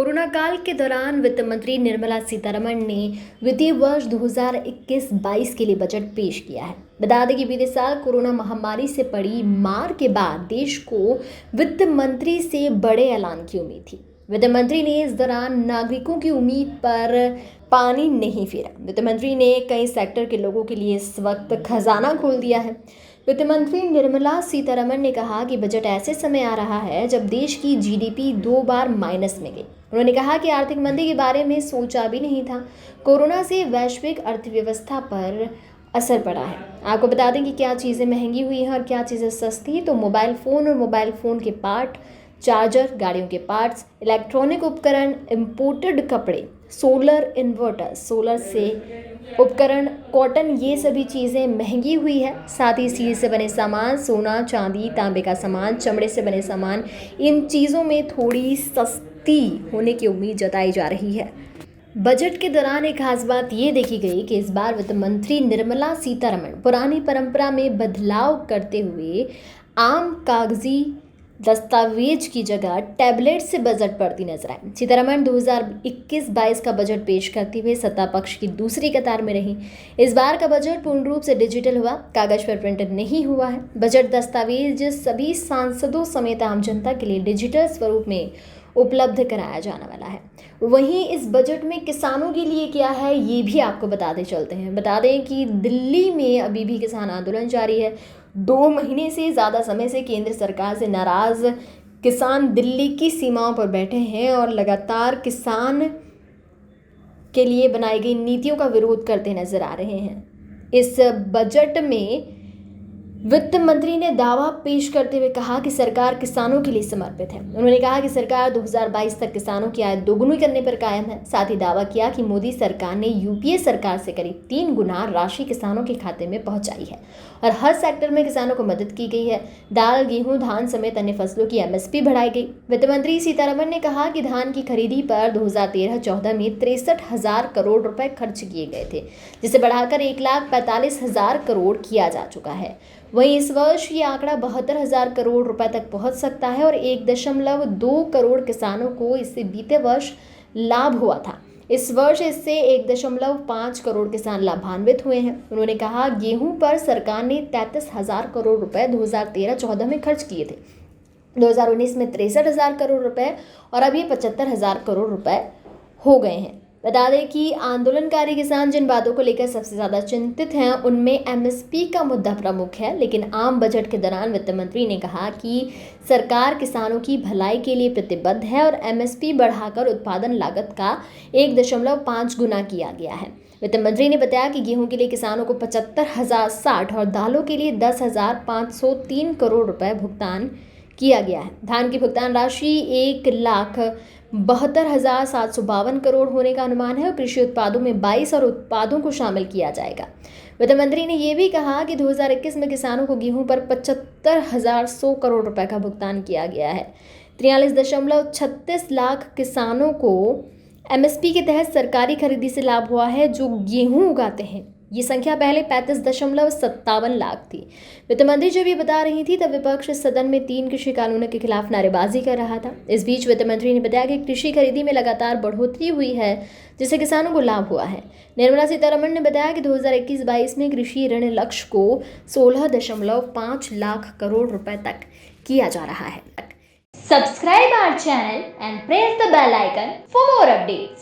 Corona काल के दौरान वित्त मंत्री निर्मला सीतारमण ने वित्तीय वर्ष 2021-22 के लिए बजट पेश किया है। बता दें कि बीते साल कोरोना महामारी से पड़ी मार के बाद देश को वित्त मंत्री से बड़े ऐलान की उम्मीद थी। वित्त मंत्री ने इस दौरान नागरिकों की उम्मीद पर पानी नहीं फेरा। वित्त मंत्री ने कई सेक्टर के लोगों के लिए इस वक्त खजाना खोल दिया है। वित्त मंत्री निर्मला सीतारमण ने कहा कि बजट ऐसे समय आ रहा है जब देश की जीडीपी 2 बार माइनस में गई। उन्होंने कहा कि आर्थिक मंदी के बारे में सोचा भी नहीं था। कोरोना से वैश्विक अर्थव्यवस्था पर असर पड़ा है। आपको बता दें कि क्या चीज़ें महंगी हुई हैं और क्या चीज़ें सस्ती। तो मोबाइल फ़ोन और मोबाइल फ़ोन के पार्ट, चार्जर, गाड़ियों के पार्ट्स, इलेक्ट्रॉनिक उपकरण, इम्पोर्टेड कपड़े, सोलर इन्वर्टर, सोलर से उपकरण, कॉटन, ये सभी चीज़ें महंगी हुई है। साथ ही स्टील से बने सामान, सोना, चांदी, तांबे का सामान, चमड़े से बने सामान, इन चीज़ों में थोड़ी सस्ती होने की उम्मीद जताई जा रही है। बजट के दौरान एक खास बात ये देखी गई कि इस बार वित्त मंत्री निर्मला सीतारमण पुरानी परंपरा में बदलाव करते हुए आम कागजी दस्तावेज की जगह टैबलेट से बजट पढ़ती नजर आई। सीतारमण 2021-22 का बजट पेश करते हुए सत्ता पक्ष की दूसरी कतार में रही। इस बार का बजट पूर्ण रूप से डिजिटल हुआ, कागज पर प्रिंट नहीं हुआ है। बजट दस्तावेज सभी सांसदों समेत आम जनता के लिए डिजिटल स्वरूप में उपलब्ध कराया जाने वाला है। वहीं इस बजट में किसानों के लिए क्या है ये भी आपको बताते चलते हैं। बता दें कि दिल्ली में अभी भी किसान आंदोलन जारी है। 2 महीने से ज़्यादा समय से केंद्र सरकार से नाराज़ किसान दिल्ली की सीमाओं पर बैठे हैं और लगातार किसान के लिए बनाई गई नीतियों का विरोध करते नजर आ रहे हैं। इस बजट में वित्त मंत्री ने दावा पेश करते हुए कहा कि सरकार किसानों के लिए समर्पित है। उन्होंने कहा कि सरकार 2022 तक किसानों की आय दोगुनी करने पर कायम है। साथ ही दावा किया कि मोदी सरकार ने यूपीए सरकार से करीब 3 गुना राशि किसानों के खाते में पहुंचाई है और हर सेक्टर में किसानों को मदद की गई है। दाल, गेहूं, धान समेत अन्य फसलों की एमएसपी बढ़ाई गई। वित्त मंत्री सीतारमण ने कहा कि धान की खरीदी पर 2013-14 में 63,000 करोड़ रुपए खर्च किए गए थे, जिसे बढ़ाकर 1,45,000 करोड़ किया जा चुका है। वहीं इस वर्ष ये आंकड़ा 72,000 करोड़ रुपए तक पहुंच सकता है और 1.2 करोड़ किसानों को इससे बीते वर्ष लाभ हुआ था। इस वर्ष इससे 1.5 करोड़ किसान लाभान्वित हुए हैं। उन्होंने कहा गेहूं पर सरकार ने 33,000 करोड़ रुपए 2013-14 में खर्च किए थे। 2019 में 63,000 करोड़ रुपए और अब ये 75,000 करोड़ रुपए हो गए हैं। बता दें कि आंदोलनकारी किसान जिन बातों को लेकर सबसे ज़्यादा चिंतित हैं उनमें एमएसपी का मुद्दा प्रमुख है। लेकिन आम बजट के दौरान वित्त मंत्री ने कहा कि सरकार किसानों की भलाई के लिए प्रतिबद्ध है और एमएसपी बढ़ाकर उत्पादन लागत का 1.5 गुना किया गया है। वित्त मंत्री ने बताया कि गेहूं के लिए किसानों को 75,060 और दालों के लिए 10,503 करोड़ रुपए भुगतान किया गया है। धान की भुगतान राशि 1,72,752 करोड़ होने का अनुमान है और कृषि उत्पादों में 22 और उत्पादों को शामिल किया जाएगा। वित्त मंत्री ने यह भी कहा कि 2021 में किसानों को गेहूं पर 75,100 करोड़ रुपए का भुगतान किया गया है। 43.36 लाख किसानों को एमएसपी के तहत सरकारी खरीदी से लाभ हुआ है जो गेहूं उगाते हैं। ये संख्या पहले 35.57 लाख थी। वित्त मंत्री जब ये बता रही थी तब विपक्ष सदन में 3 कृषि कानूनों के खिलाफ नारेबाजी कर रहा था। इस बीच वित्त मंत्री ने बताया कि कृषि खरीदी में लगातार बढ़ोतरी हुई है जिससे किसानों को लाभ हुआ है। निर्मला सीतारमण ने बताया कि 2021-22 में कृषि ऋण लक्ष्य को 16.5 लाख करोड़ रुपए तक किया जा रहा है। Subscribe our channel and press the bell icon for more updates.